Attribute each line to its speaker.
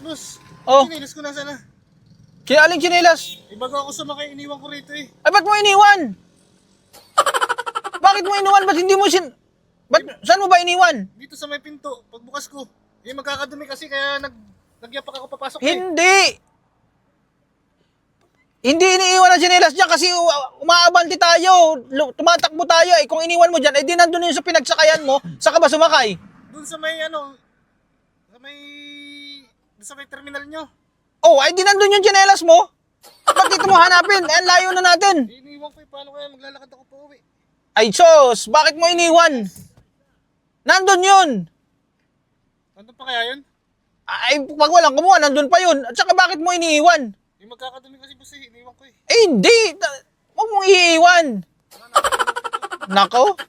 Speaker 1: Boss,
Speaker 2: Oh.
Speaker 1: Chinilas ko na sana.
Speaker 2: Aling chinelas?
Speaker 1: Bago ako sumakay, iniwan ko rito eh.
Speaker 2: Ay, ba't mo iniwan? Bakit mo iniwan? Ba't hindi mo saan mo ba iniwan?
Speaker 1: Dito sa may pinto, pagbukas ko. Eh magkakadumi kasi kaya nagyapak ako papasok eh.
Speaker 2: Hindi! Hindi iniiwan ang chinelas dyan kasi umaabanti tayo. Tumatakbo tayo eh. Kung iniwan mo dyan, eh di nandun yun sa pinagsakayan mo, saka ba sumakay?
Speaker 1: Doon sa may sa may terminal nyo.
Speaker 2: Oh, ay di nandun yung chinelas mo. Ba't dito mo hanapin? Eh, layo na natin.
Speaker 1: Eh, iniwan ko eh, paano kaya maglalakad ako pa uwi?
Speaker 2: Ay, sos, bakit mo iniwan? Nandun yun.
Speaker 1: Ano pa kaya yun?
Speaker 2: Ay, pag walang kumuha, nandun pa yun. At saka bakit mo iniiwan?
Speaker 1: Eh magkakadumi kasi boss eh, iniwan ko eh.
Speaker 2: Eh, hindi. Huwag mong iiwan. Nako.